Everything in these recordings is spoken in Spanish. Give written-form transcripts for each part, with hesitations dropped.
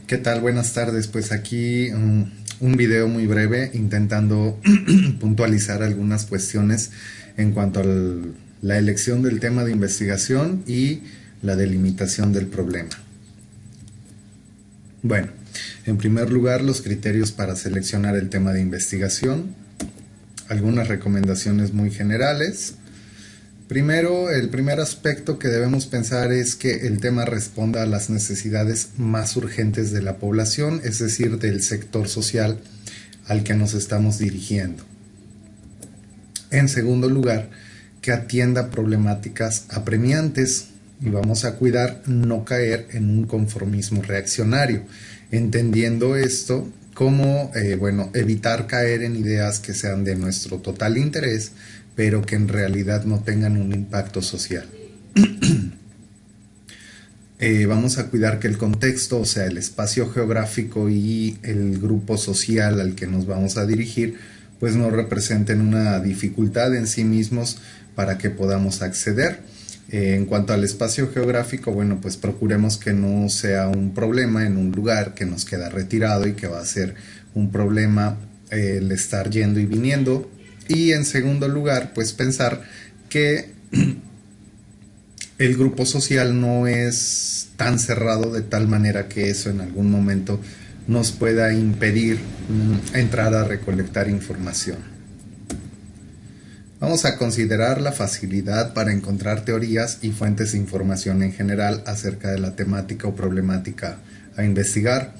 ¿Qué tal? Buenas tardes. Pues aquí un video muy breve intentando puntualizar algunas cuestiones en cuanto a la elección del tema de investigación y la delimitación del problema. Bueno, en primer lugar, los criterios para seleccionar el tema de investigación, algunas recomendaciones muy generales. Primero, el primer aspecto que debemos pensar es que el tema responda a las necesidades más urgentes de la población, es decir, del sector social al que nos estamos dirigiendo. En segundo lugar, que atienda problemáticas apremiantes y vamos a cuidar no caer en un conformismo reaccionario, entendiendo esto como, evitar caer en ideas que sean de nuestro total interés, pero que en realidad no tengan un impacto social. Vamos a cuidar que el contexto, o sea, el espacio geográfico y el grupo social al que nos vamos a dirigir, pues no representen una dificultad en sí mismos para que podamos acceder. En cuanto al espacio geográfico, bueno, pues procuremos que no sea un problema en un lugar que nos queda retirado y que va a ser un problema el estar yendo y viniendo. Y en segundo lugar, pues pensar que el grupo social no es tan cerrado de tal manera que eso en algún momento nos pueda impedir entrar a recolectar información. Vamos a considerar la facilidad para encontrar teorías y fuentes de información en general acerca de la temática o problemática a investigar.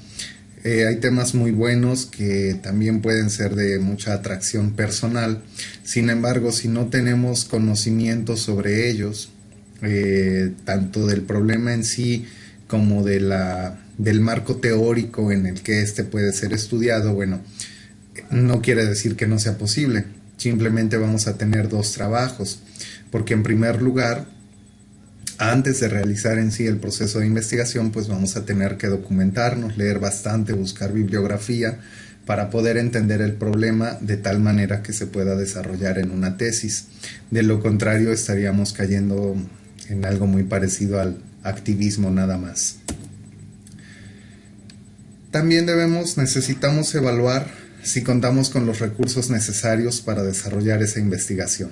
Hay temas muy buenos que también pueden ser de mucha atracción personal. Sin embargo, si no tenemos conocimiento sobre ellos, tanto del problema en sí como del marco teórico en el que éste puede ser estudiado, bueno, no quiere decir que no sea posible. Simplemente vamos a tener dos trabajos, porque en primer lugar, antes de realizar en sí el proceso de investigación, pues vamos a tener que documentarnos, leer bastante, buscar bibliografía para poder entender el problema de tal manera que se pueda desarrollar en una tesis. De lo contrario, estaríamos cayendo en algo muy parecido al activismo nada más. También necesitamos evaluar si contamos con los recursos necesarios para desarrollar esa investigación.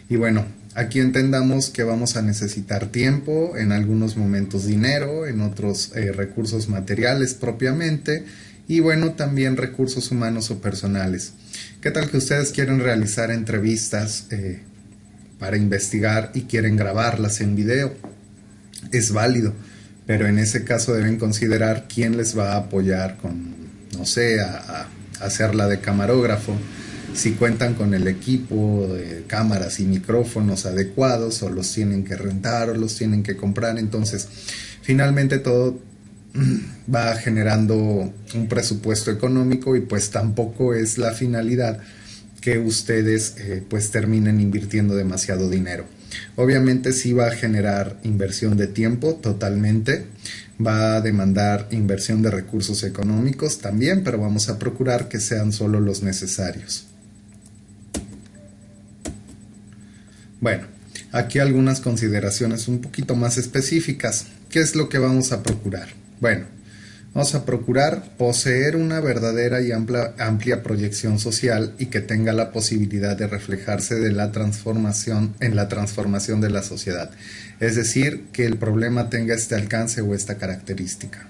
Y bueno, aquí entendamos que vamos a necesitar tiempo, en algunos momentos dinero, en otros recursos materiales propiamente, y bueno, también recursos humanos o personales. ¿Qué tal que ustedes quieren realizar entrevistas para investigar y quieren grabarlas en video? Es válido, pero en ese caso deben considerar quién les va a apoyar con, no sé, a hacerla de camarógrafo, si cuentan con el equipo de cámaras y micrófonos adecuados, o los tienen que rentar o los tienen que comprar. Entonces, finalmente todo va generando un presupuesto económico y pues tampoco es la finalidad que ustedes pues terminen invirtiendo demasiado dinero. Obviamente sí va a generar inversión de tiempo totalmente, va a demandar inversión de recursos económicos también, pero vamos a procurar que sean solo los necesarios. Bueno, aquí algunas consideraciones un poquito más específicas. ¿Qué es lo que vamos a procurar? Bueno, vamos a procurar poseer una verdadera y amplia proyección social y que tenga la posibilidad de reflejarse en la transformación de la sociedad. Es decir, que el problema tenga este alcance o esta característica.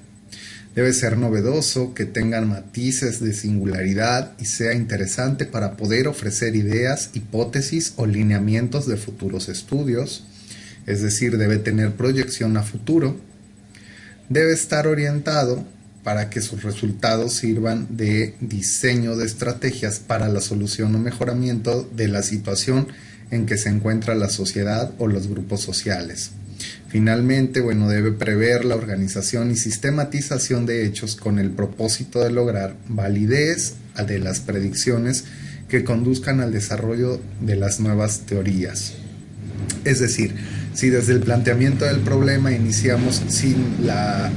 Debe ser novedoso, que tenga matices de singularidad y sea interesante para poder ofrecer ideas, hipótesis o lineamientos de futuros estudios. Es decir, debe tener proyección a futuro. Debe estar orientado para que sus resultados sirvan de diseño de estrategias para la solución o mejoramiento de la situación en que se encuentra la sociedad o los grupos sociales. Finalmente, debe prever la organización y sistematización de hechos con el propósito de lograr validez de las predicciones que conduzcan al desarrollo de las nuevas teorías. Es decir, si desde el planteamiento del problema iniciamos sin la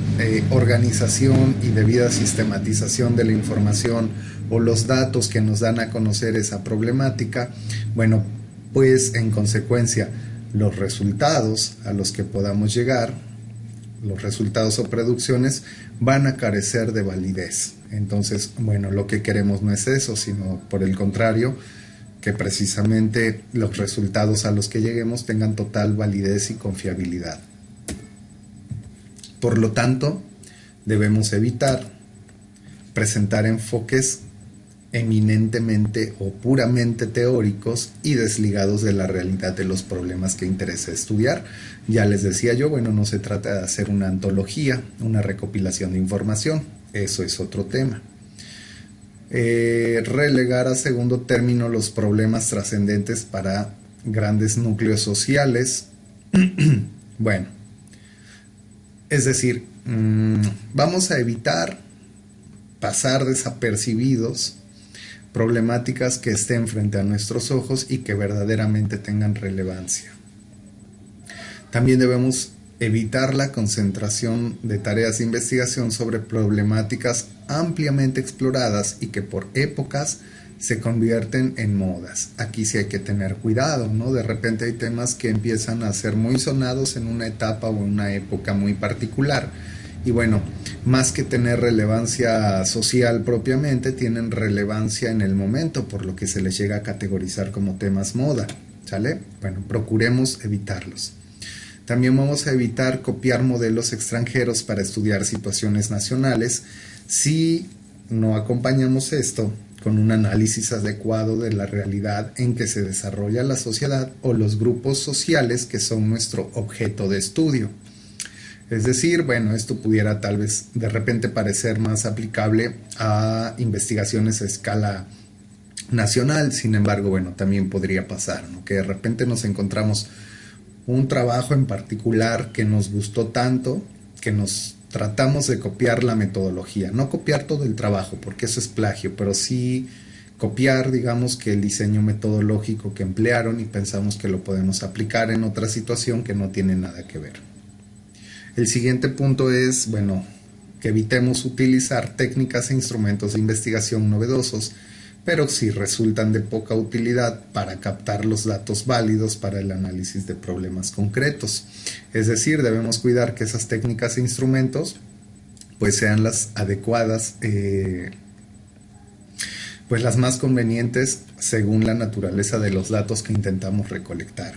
organización y debida sistematización de la información o los datos que nos dan a conocer esa problemática, pues en consecuencia los resultados a los que podamos llegar los resultados o predicciones van a carecer de validez. Entonces, bueno, lo que queremos no es eso, sino por el contrario, que precisamente los resultados a los que lleguemos tengan total validez y confiabilidad. Por lo tanto, debemos evitar presentar enfoques eminentemente o puramente teóricos y desligados de la realidad de los problemas que interesa estudiar. Ya les decía yo, bueno, no se trata de hacer una antología, una recopilación de información, eso es otro tema. Relegar a segundo término los problemas trascendentes para grandes núcleos sociales. Bueno, es decir, vamos a evitar pasar desapercibidos problemáticas que estén frente a nuestros ojos y que verdaderamente tengan relevancia. También debemos evitar la concentración de tareas de investigación sobre problemáticas ampliamente exploradas y que por épocas se convierten en modas. Aquí sí hay que tener cuidado, ¿no? De repente hay temas que empiezan a ser muy sonados en una etapa o en una época muy particular. Y bueno, más que tener relevancia social propiamente, tienen relevancia en el momento, por lo que se les llega a categorizar como temas moda, ¿sale? Bueno, procuremos evitarlos. También vamos a evitar copiar modelos extranjeros para estudiar situaciones nacionales si no acompañamos esto con un análisis adecuado de la realidad en que se desarrolla la sociedad o los grupos sociales que son nuestro objeto de estudio. Es decir, bueno, esto pudiera tal vez de repente parecer más aplicable a investigaciones a escala nacional, sin embargo, bueno, también podría pasar, ¿no? Que de repente nos encontramos un trabajo en particular que nos gustó tanto que nos tratamos de copiar la metodología, no copiar todo el trabajo porque eso es plagio, pero sí copiar, digamos, que el diseño metodológico que emplearon y pensamos que lo podemos aplicar en otra situación que no tiene nada que ver. El siguiente punto es, bueno, que evitemos utilizar técnicas e instrumentos de investigación novedosos, pero si resultan de poca utilidad para captar los datos válidos para el análisis de problemas concretos. Es decir, debemos cuidar que esas técnicas e instrumentos pues sean las adecuadas, pues las más convenientes según la naturaleza de los datos que intentamos recolectar.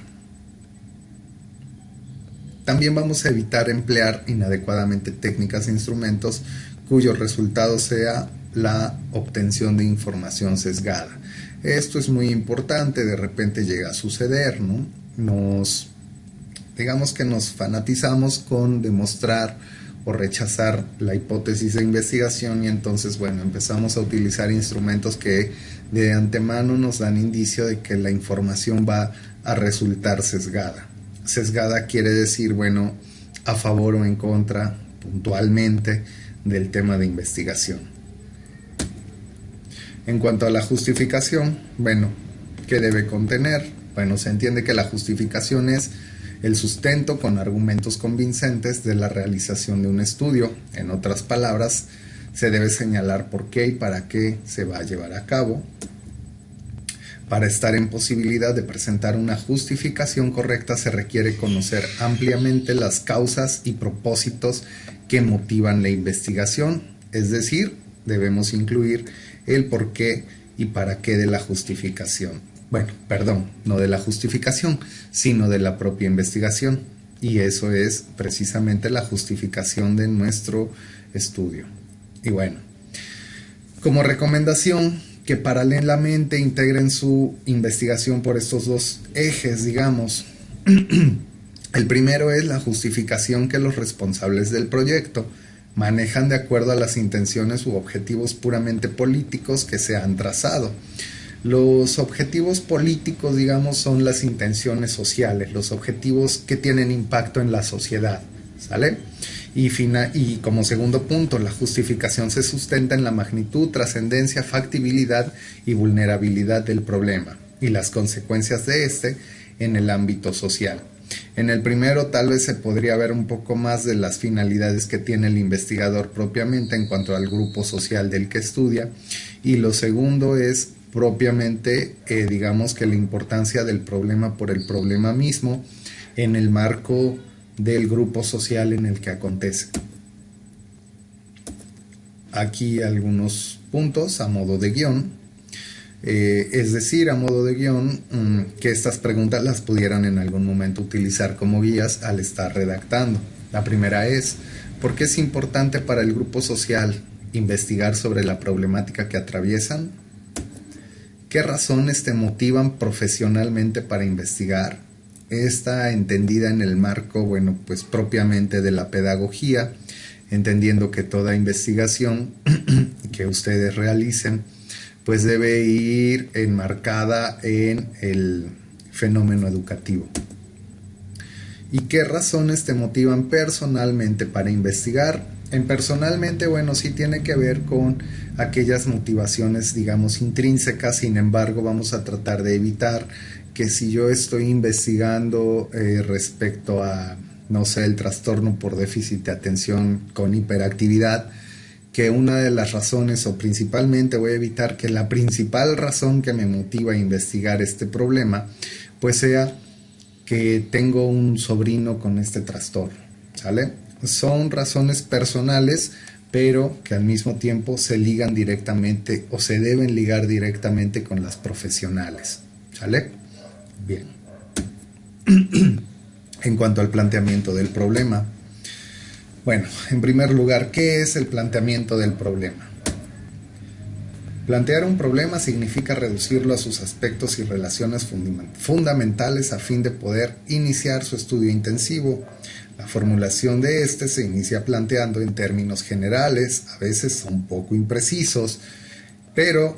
También vamos a evitar emplear inadecuadamente técnicas e instrumentos cuyo resultado sea la obtención de información sesgada. Esto es muy importante, de repente llega a suceder, ¿no? Digamos que nos fanatizamos con demostrar o rechazar la hipótesis de investigación y entonces, bueno, empezamos a utilizar instrumentos que de antemano nos dan indicio de que la información va a resultar sesgada. Sesgada quiere decir, bueno, a favor o en contra, puntualmente, del tema de investigación. En cuanto a la justificación, bueno, ¿qué debe contener? Bueno, se entiende que la justificación es el sustento con argumentos convincentes de la realización de un estudio. En otras palabras, se debe señalar por qué y para qué se va a llevar a cabo. Para estar en posibilidad de presentar una justificación correcta se requiere conocer ampliamente las causas y propósitos que motivan la investigación, es decir, debemos incluir el por qué y para qué de la justificación. Bueno, perdón, no de la justificación, sino de la propia investigación. Y eso es precisamente la justificación de nuestro estudio. Y bueno, como recomendación, que paralelamente integren su investigación por estos dos ejes, digamos. El primero es la justificación que los responsables del proyecto manejan de acuerdo a las intenciones u objetivos puramente políticos que se han trazado. Los objetivos políticos, digamos, son las intenciones sociales, los objetivos que tienen impacto en la sociedad, ¿sale? Y como segundo punto, la justificación se sustenta en la magnitud, trascendencia, factibilidad y vulnerabilidad del problema y las consecuencias de este en el ámbito social. En el primero tal vez se podría ver un poco más de las finalidades que tiene el investigador propiamente en cuanto al grupo social del que estudia, y lo segundo es propiamente, digamos que la importancia del problema por el problema mismo en el marco del grupo social en el que acontece. Aquí algunos puntos a modo de guión. Es decir, a modo de guión, que estas preguntas las pudieran en algún momento utilizar como guías al estar redactando. La primera es, ¿por qué es importante para el grupo social investigar sobre la problemática que atraviesan? ¿Qué razones te motivan profesionalmente para investigar? Esta entendida en el marco, bueno, pues propiamente de la pedagogía, entendiendo que toda investigación que ustedes realicen pues debe ir enmarcada en el fenómeno educativo. ¿Y qué razones te motivan personalmente para investigar? En personalmente, bueno, sí tiene que ver con aquellas motivaciones, digamos, intrínsecas. Sin embargo, vamos a tratar de evitar que si yo estoy investigando respecto a, no sé, el trastorno por déficit de atención con hiperactividad, que una de las razones, o principalmente voy a evitar que la principal razón que me motiva a investigar este problema, pues sea que tengo un sobrino con este trastorno, ¿sale? Son razones personales, pero que al mismo tiempo se ligan directamente o se deben ligar directamente con las profesionales, ¿sale? Bien. En cuanto al planteamiento del problema, bueno, en primer lugar, ¿qué es el planteamiento del problema? Plantear un problema significa reducirlo a sus aspectos y relaciones fundamentales a fin de poder iniciar su estudio intensivo. La formulación de este se inicia planteando en términos generales, a veces un poco imprecisos, pero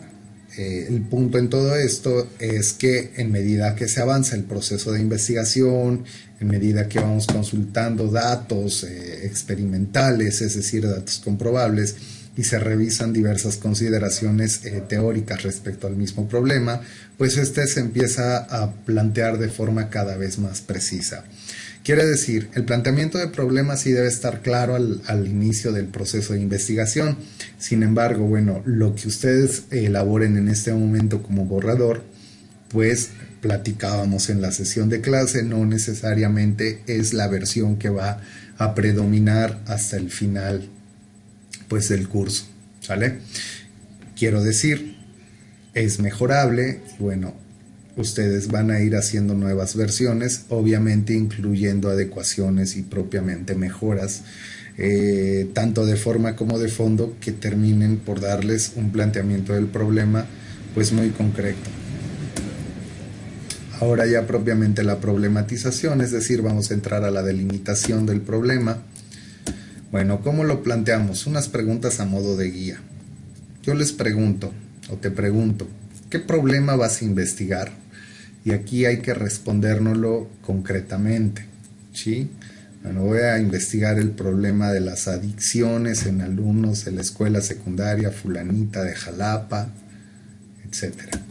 el punto en todo esto es que en medida que se avanza el proceso de investigación, en medida que vamos consultando datos experimentales, es decir, datos comprobables, y se revisan diversas consideraciones teóricas respecto al mismo problema, pues este se empieza a plantear de forma cada vez más precisa. Quiere decir, el planteamiento del problema sí debe estar claro al inicio del proceso de investigación. Sin embargo, bueno, lo que ustedes elaboren en este momento como borrador, pues platicábamos en la sesión de clase, no necesariamente es la versión que va a predominar hasta el final, pues, del curso, ¿sale? Quiero decir, es mejorable y bueno, ustedes van a ir haciendo nuevas versiones, obviamente incluyendo adecuaciones y propiamente mejoras, tanto de forma como de fondo, que terminen por darles un planteamiento del problema pues muy concreto. Ahora ya propiamente la problematización, es decir, vamos a entrar a la delimitación del problema. Bueno, ¿cómo lo planteamos? Unas preguntas a modo de guía. Yo les pregunto, o te pregunto, ¿qué problema vas a investigar? Y aquí hay que respondérnoslo concretamente, ¿sí? Bueno, voy a investigar el problema de las adicciones en alumnos de la escuela secundaria fulanita de Jalapa, etcétera.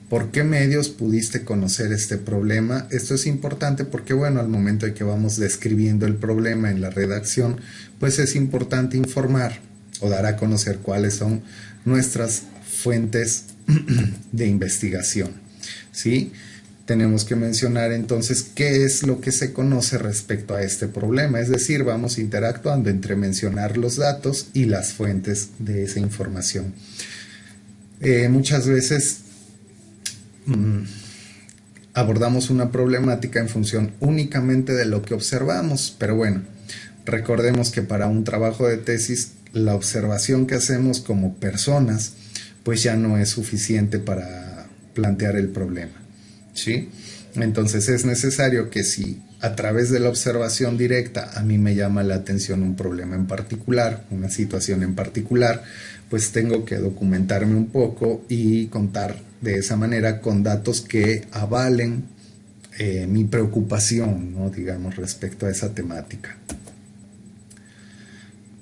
¿Por qué medios pudiste conocer este problema? Esto es importante porque, bueno, al momento de que vamos describiendo el problema en la redacción, pues es importante informar o dar a conocer cuáles son nuestras fuentes de investigación, ¿sí? Tenemos que mencionar entonces qué es lo que se conoce respecto a este problema, es decir, vamos interactuando entre mencionar los datos y las fuentes de esa información. Muchas veces abordamos una problemática en función únicamente de lo que observamos, pero bueno, recordemos que para un trabajo de tesis la observación que hacemos como personas pues ya no es suficiente para plantear el problema, ¿sí? Entonces es necesario que si a través de la observación directa a mí me llama la atención un problema en particular, una situación en particular, pues tengo que documentarme un poco y contar de esa manera con datos que avalen mi preocupación, ¿no? Digamos, respecto a esa temática.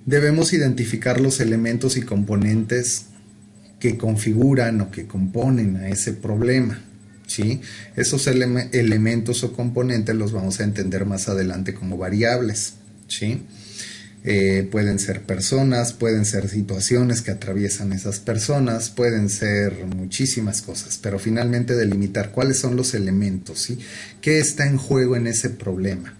Debemos identificar los elementos y componentes que configuran o que componen a ese problema, ¿sí? Esos elementos o componentes los vamos a entender más adelante como variables, ¿sí? Pueden ser personas, pueden ser situaciones que atraviesan esas personas, pueden ser muchísimas cosas, pero finalmente delimitar cuáles son los elementos, ¿sí? ¿Qué está en juego en ese problema?